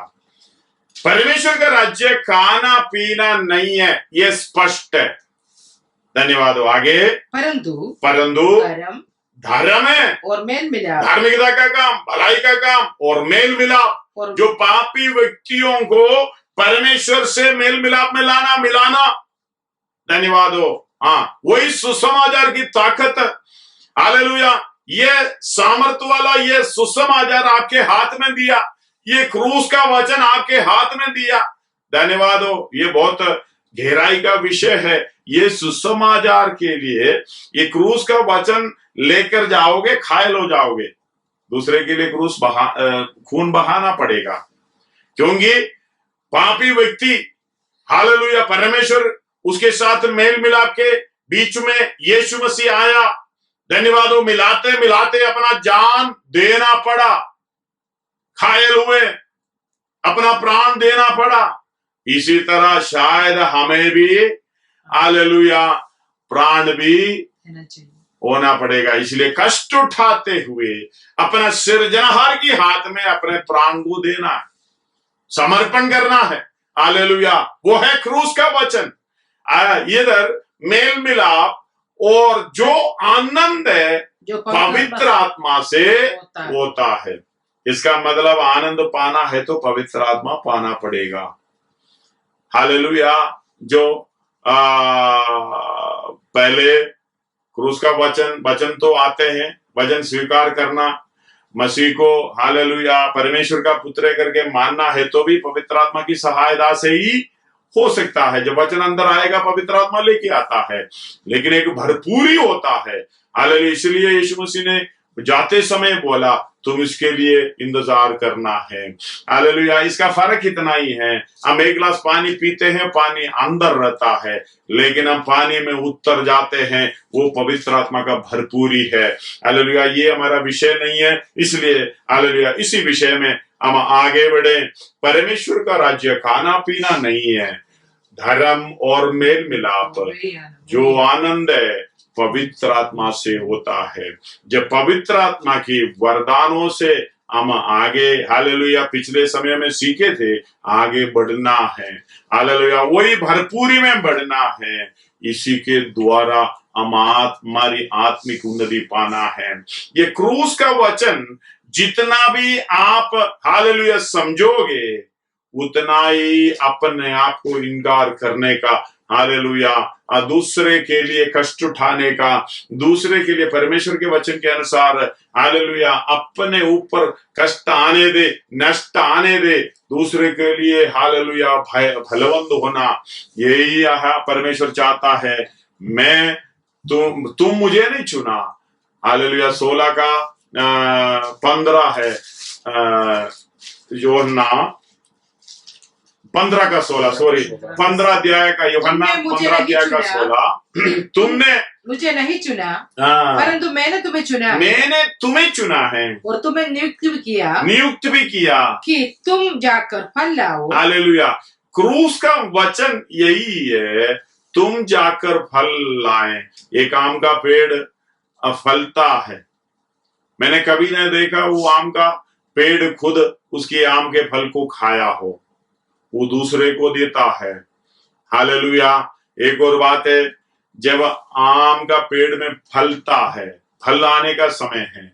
परमेश्वर का राज्य खाना पीना नहीं है, यह स्पष्ट है। धन्यवाद हो। आगे, परंतु धर्म है और मेल मिलाप, धार्मिकता का काम, भलाई का काम और मेल मिलाप, जो पापी व्यक्तियों को परमेश्वर से मेल मिलाप में मिलाना। धन्यवाद हो। वही सुसमाचार की ताकत। हालेलुया। ये सामर्थ वाला ये सुसमाचार आपके हाथ में दिया, ये क्रूस का वचन आपके हाथ में दिया। धन्यवाद हो। ये बहुत गहराई का विषय है। ये सुसमाचार के लिए ये क्रूस का वचन लेकर जाओगे, घायल हो जाओगे। दूसरे के लिए क्रूस खून बहाना पड़ेगा, क्योंकि पापी व्यक्ति हालेलुया परमेश्वर उसके साथ मेल मिलाप के बीच में यीशु मसीह आया। धन्यवाद हो। मिलाते मिलाते अपना जान देना पड़ा, घायल हुए, अपना प्राण देना पड़ा। इसी तरह शायद हमें भी हालेलुया प्राण भी होना पड़ेगा। इसलिए कष्ट उठाते हुए अपना सिरजनहार की हाथ में अपने प्राण को देना है, समर्पण करना है। हालेलुया। वो है क्रूस का वचन। इधर मेल मिलाप और जो आनंद है जो पवित्र आत्मा से होता है। इसका मतलब आनंद पाना है तो पवित्र आत्मा पाना पड़ेगा। हालेलुया। जो पहले क्रूस का वचन तो आते हैं, वचन स्वीकार करना, मसीह को हालेलुया परमेश्वर का पुत्र करके मानना है, तो भी पवित्र आत्मा की सहायता से ही हो सकता है। जब वचन अंदर आएगा पवित्र आत्मा लेके आता है, लेकिन एक भरपूरी होता है। हालेलुया। इसलिए यीशु मसीह ने जाते समय बोला, तुम इसके लिए इंतजार करना है। हालेलुया। इसका फर्क इतना ही है, हम एक गिलास पानी पीते हैं, पानी अंदर रहता है, लेकिन हम पानी में उतर जाते हैं, वो पवित्र आत्मा का भरपूरी है। हालेलुया। ये हमारा विषय नहीं है, इसलिए हालेलुया इसी विषय में हम आगे बढ़े। परमेश्वर का राज्य खाना पीना नहीं है, धर्म और मेल मिलाप, जो आनंद है पवित्र आत्मा से होता है। जब पवित्र आत्मा की वरदानों से हम आगे, हालेलुया, पिछले समय में सीखे थे, आगे बढ़ना है, हालेलुया, वही भरपूरी में बढ़ना है। इसी के द्वारा हमारी आत्मिक उन्नति पाना है। ये क्रूस का वचन जितना भी आप, हालेलुया, समझोगे, उतना ही अपने आप को इनकार करने का, हालेलुया, दूसरे के लिए कष्ट उठाने का, दूसरे के लिए परमेश्वर के वचन के अनुसार, हालेलुया, अपने ऊपर कष्ट आने दे, नष्ट आने दे, दूसरे के लिए, हालेलुया, भलवंत होना, यही परमेश्वर चाहता है। मैं तुम मुझे नहीं चुना, हालेलुया, 16 का 15 है, यूहन्ना 15 का 16, सॉरी, 15 अध्याय का, यूहन्ना 15 अध्याय का 16, तुमने मुझे नहीं चुना, परंतु मैंने तुम्हें चुना, मैंने तुम्हें चुना है, और तुम्हें नियुक्त भी किया कि तुम जाकर फल लाओ। हालेलुया। क्रूस का वचन यही है, तुम जाकर फल लाएं। एक आम का पेड़ फलता है, मैंने कभी नहीं देखा वो आम का पेड़ खुद उसके आम के फल को खाया हो, वो दूसरे को देता है। हालेलुया। एक और बात है, जब आम का पेड़ में फलता है, फल आने का समय है,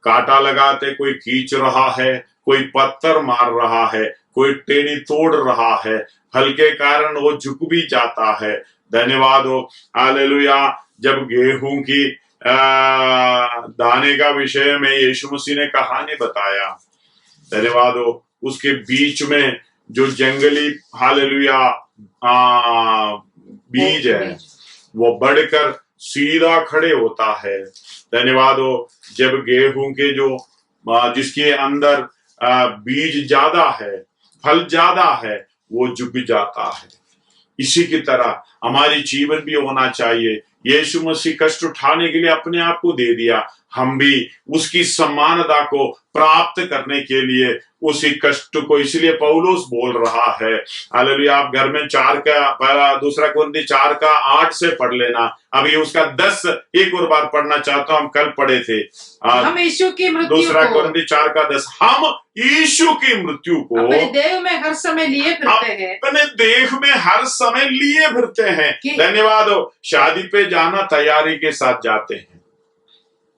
कांटा लगाते कोई खींच रहा है, कोई पत्थर मार रहा है, कोई टेनी तोड़ रहा है, फल के कारण वो झुक भी जाता है। धन्यवाद हो, हालेलुया। जब गेहूं की दाने का विषय में यीशु मसीह ने कहानी बताया, धन्यवाद हो, उसके बीच में जो जंगली, हालेलुया, बीज है, वो बढ़कर सीधा खड़े होता है। धन्यवाद हो। जब गेहूं के जो जिसके अंदर बीज ज्यादा है, फल ज्यादा है, वो झुक जाता है। इसी की तरह हमारी जीवन भी होना चाहिए। यीशु मसीह कष्ट उठाने के लिए अपने आप को दे दिया, हम भी उसकी सम्मानता को प्राप्त करने के लिए उसी कष्ट को, इसलिए पौलुस बोल रहा है, हालेलुया। आप घर में 4 का 2 कोरिन्थी 4 का 8 से पढ़ लेना, अभी उसका 10 एक और बार पढ़ना चाहता हूं, हम कल पढ़े थे। हम यीशु की मृत्यु 2 कोरिन्थी 4 का 10, हम यीशु की मृत्यु को अपने देह में हर समय लिए फिरते हैं, अपने देह में हर समय लिए फिरते हैं। धन्यवाद हो। शादी पे जाना तैयारी के साथ जाते हैं,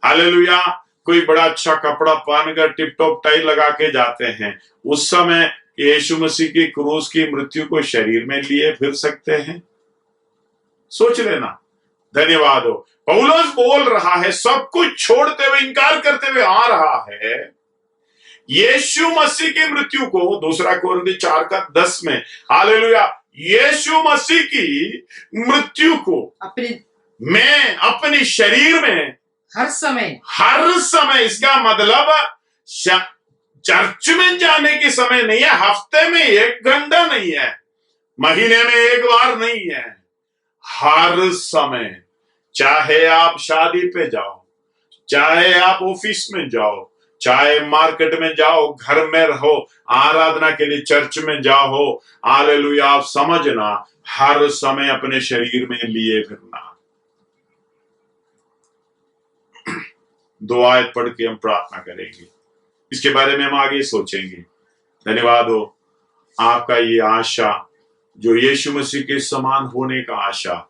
हालेलुया। कोई बड़ा अच्छा कपड़ा पहनकर टिप टॉप टाई लगा के जाते हैं, उस समय यीशु मसीह की क्रूस की मृत्यु को शरीर में लिए फिर सकते हैं? सोच लेना। धन्यवाद हो। पौलुस बोल रहा है, सब कुछ छोड़ते हुए, इनकार करते हुए आ रहा है यीशु मसीह की मृत्यु को। 2 कोरिन्थी 4 का 10 में, हालेलुया, यीशु मसीह की मृत्यु को मैं अपने शरीर में हर समय, इसका मतलब चर्च में जाने के समय नहीं है, हफ्ते में 1 घंटा नहीं है, महीने में 1 बार नहीं है, हर समय। चाहे आप शादी पे जाओ, चाहे आप ऑफिस में जाओ, चाहे मार्केट में जाओ, घर में रहो, आराधना के लिए चर्च में जाओ, हालेलुया। आप समझना, हर समय अपने शरीर में लिए फिरना। 2 आयत पढ़ के हम प्रार्थना करेंगे, इसके बारे में हम आगे सोचेंगे। धन्यवाद हो। आपका ये आशा, जो यीशु मसीह के समान होने का आशा,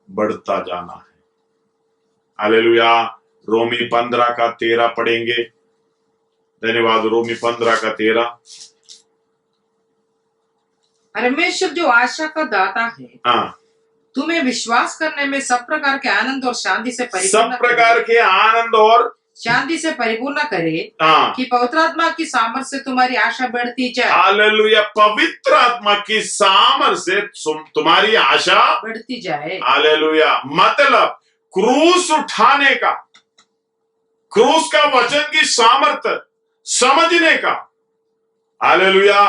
बढ़ता जाना है। हालेलुया। रोमी 15 का 13 पढ़ेंगे। धन्यवाद। रोमी 15 का 13। परमेश्वर जो आशा का दाता है, हाँ, तुम्हें विश्वास करने में सब प्रकार के आनंद और शांति से परिपूर्ण करे, कि पवित्र आत्मा की सामर्थ्य से तुम्हारी आशा बढ़ती जाए। हालेलुया। पवित्र आत्मा की सामर्थ्य से तुम्हारी आशा बढ़ती जाए। हालेलुया। मतलब क्रूस उठाने का, क्रूस का वचन की सामर्थ्य समझने का, हालेलुया,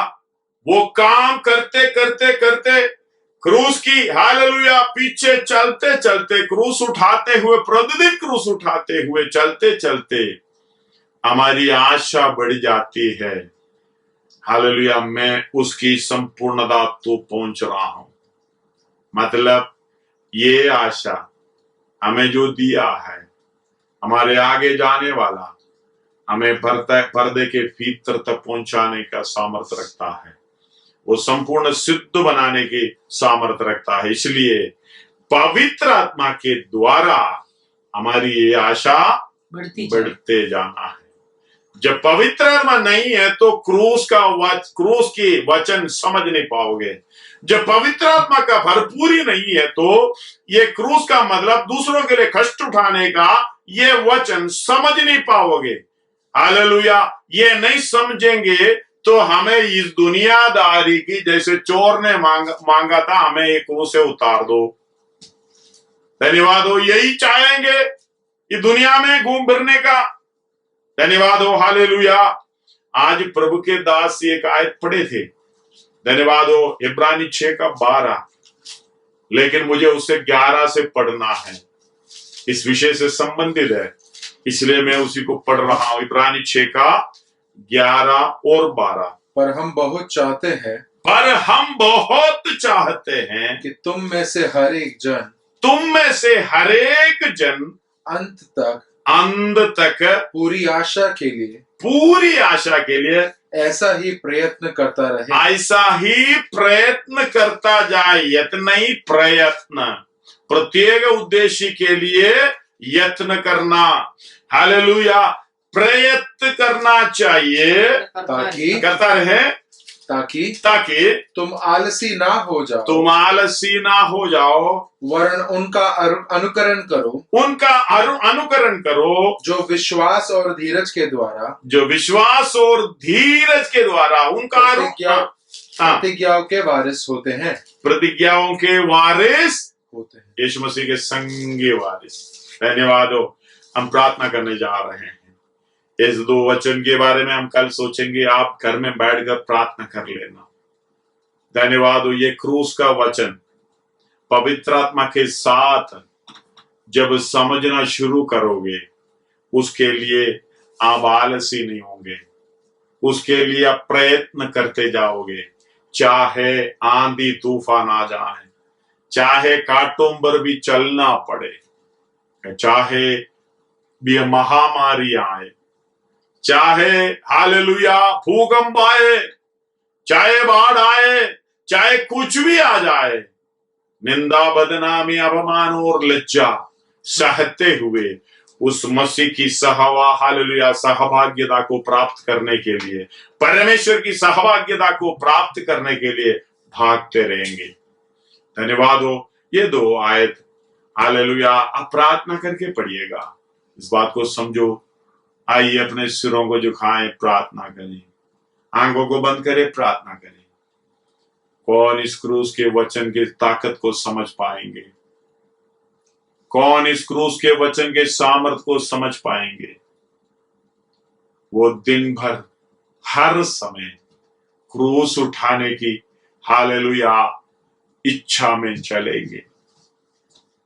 वो काम करते करते करते क्रूस की, हालेलुया, पीछे चलते चलते, क्रूस उठाते हुए, प्रतिदिन क्रूस उठाते हुए, चलते चलते हमारी आशा बढ़ जाती है। हालेलुया मैं उसकी संपूर्णता तो पहुंच रहा हूं। मतलब ये आशा हमें जो दिया है, हमारे आगे जाने वाला, हमें पर्दे के भीतर तक पहुंचाने का सामर्थ्य रखता है। वो संपूर्ण सिद्ध बनाने की सामर्थ्य रखता है। इसलिए पवित्र आत्मा के द्वारा हमारी ये आशा बढ़ते जाना है। जब पवित्र आत्मा नहीं है तो क्रूस की वचन समझ नहीं पाओगे। जब पवित्र आत्मा का भरपूरी नहीं है तो ये क्रूस का मतलब दूसरों के लिए कष्ट उठाने का ये वचन समझ नहीं पाओगे। हालेलुया ये नहीं समझेंगे तो हमें इस दुनियादारी की, जैसे चोर ने मांगा था हमें एक क्रूस से उतार दो, धन्यवाद हो, यही चाहेंगे इस दुनिया में घूम फिरने का। धन्यवाद हो, हालेलुया। आज प्रभु के दास एक आयत पढ़े थे, धन्यवाद हो, इब्रानी 6 का 12, लेकिन मुझे उसे 11 से पढ़ना है, इस विषय से संबंधित है, इसलिए मैं उसी को पढ़ रहा हूं। इब्रानी 6 का 11 और 12। पर हम बहुत चाहते हैं कि तुम में से हर एक जन अंत तक पूरी आशा के लिए ऐसा ही प्रयत्न करता जाए। यत्न ही प्रयत्न, प्रत्येक उद्देश्य के लिए यत्न करना। हालेलुया प्रयत्न करना चाहिए ताकि तुम आलसी ना हो जाओ, वरन उनका अनुकरण करो जो विश्वास और धीरज के द्वारा उनका प्रतिज्ञाओं के वारिस होते हैं। यीशु मसीह के संगे वारिस। धन्यवाद हो। हम प्रार्थना करने जा रहे हैं। इस 2 वचन के बारे में हम कल सोचेंगे। आप घर में बैठकर प्रार्थना कर लेना। धन्यवाद हो। ये क्रूस का वचन पवित्र आत्मा के साथ जब समझना शुरू करोगे, उसके लिए आप आलसी नहीं होंगे, उसके लिए आप प्रयत्न करते जाओगे। चाहे आंधी तूफान आ जाए, चाहे कांटों पर भी चलना पड़े, चाहे भी महामारी आए, चाहे हालेलुया भूकंप आए, चाहे बाढ़ आए, चाहे कुछ भी आ जाए, निंदा, बदनामी, अपमान और लज्जा सहते हुए उस मसीह की हालेलुया सहभाग्यता को प्राप्त करने के लिए, परमेश्वर की सहभाग्यता को प्राप्त करने के लिए भागते रहेंगे। धन्यवाद हो। ये 2 आयत हालेलुया आप प्रार्थना करके पढ़िएगा, इस बात को समझो। आइए अपने सिरों को झुकाएं, प्रार्थना करें, आंखों को बंद करें, प्रार्थना करें। कौन इस क्रूस के वचन की ताकत को समझ पाएंगे? कौन इस क्रूस के वचन के सामर्थ को समझ पाएंगे? वो दिन भर हर समय क्रूस उठाने की हालेलुया इच्छा में चलेंगे।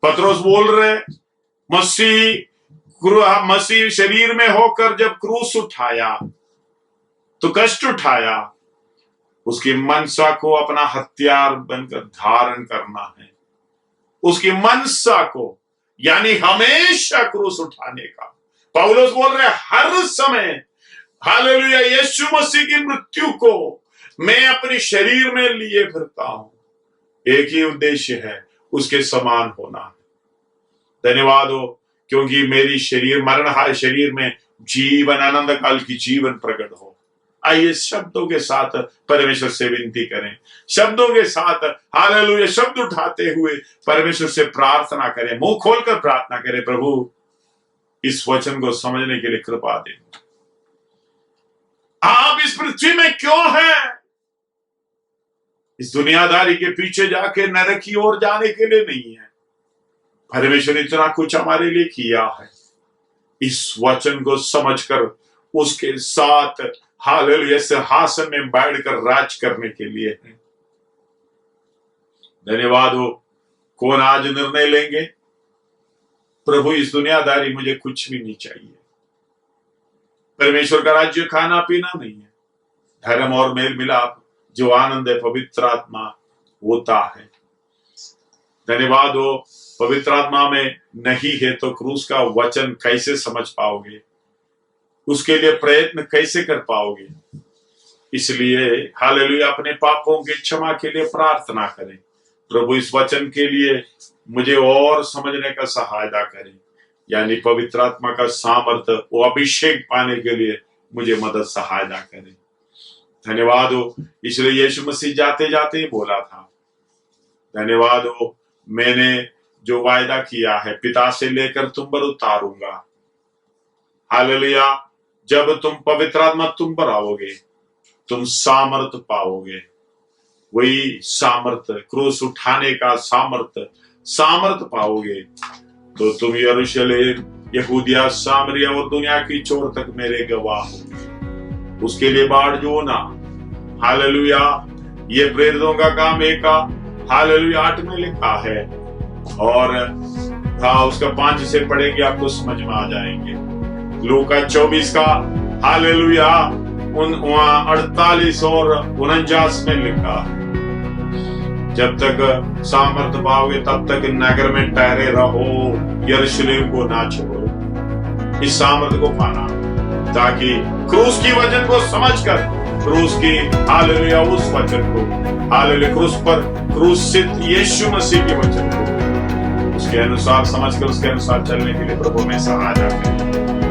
पतरस बोल रहे, मसीह शरीर में होकर जब क्रूस उठाया तो कष्ट उठाया, उसकी मनसा को अपना हथियार बनकर धारण करना है। उसकी मनसा को यानी हमेशा क्रूस उठाने का। पौलुस बोल रहे हर समय हालेलुया यीशु मसीह की मृत्यु को मैं अपने शरीर में लिए फिरता हूं। एक ही उद्देश्य है, उसके समान होना। धन्यवाद हो, क्योंकि मेरी शरीर मरणहाय शरीर में जीवन अनंत काल की जीवन प्रकट हो। आइए शब्दों के साथ परमेश्वर से विनती करें, शब्दों के साथ हालेलुया शब्द उठाते हुए परमेश्वर से प्रार्थना करें, मुंह खोलकर प्रार्थना करें। प्रभु इस वचन को समझने के लिए कृपा दें। आप इस पृथ्वी में क्यों हैं? इस दुनियादारी के पीछे जाके नरक की ओर जाने के लिए नहीं है। परमेश्वर इतना कुछ हमारे लिए किया है। इस वचन को समझकर उसके साथ हालेलुया सिंहासन में बैठकर राज करने के लिए है। धन्यवाद हो। कौन आज निर्णय लेंगे, प्रभु इस दुनियादारी मुझे कुछ भी नहीं चाहिए, परमेश्वर का राज्य खाना पीना नहीं है, धर्म और मेल मिलाप, जो आनंद है पवित्र आत्मा होता है। धन्यवाद हो, पवित्र आत्मा में नहीं है तो क्रूस का वचन कैसे समझ पाओगे, उसके लिए प्रयत्न कैसे कर पाओगे। इसलिए हालेलुया, अपने पापों की क्षमा के लिए प्रार्थना करें। प्रभु इस वचन के लिए मुझे और समझने का सहायता करें, यानी पवित्र आत्मा का सामर्थ्य, वो अभिषेक पाने के लिए मुझे मदद सहायता करें। धन्यवाद हो, इसलिए यीशु मसीह जाते जाते ही बोला था, धन्यवाद हो, मैंने जो वायदा किया है पिता से लेकर तुम पर उतारूंगा। हालेलुया, जब तुम पवित्र आत्मा तुम पर आओगे तुम सामर्थ पाओगे। वही सामर्थ, क्रूस उठाने का सामर्थ पाओगे तो तुम यरूशलेम, यहूदिया, सामरिया और दुनिया की छोर तक मेरे गवाह होंगे। उसके लिए बाढ़ जो ना, हालेलुया, ये प्रेरितों का काम एक का हालेलुया 8 में लिखा है, और उसका 5 से पढ़ेंगे आपको समझ में आ जाएंगे। लूका 24 का हालेलुया 48 और 49 में लिखा है, जब तक सामर्थ पाओगे तब तक नगर में ठहरे रहो, यरूशलेम को ना छोड़ो। इस सामर्थ को पाना, ताकि क्रूस की वचन को समझकर, क्रूस की हालेलुया उस वचन को, हालेलुया क्रूस पर क्रूसित यीशु मसीह के वचन को उसके अनुसार समझकर उसके अनुसार चलने के लिए प्रभु में सहायता करें।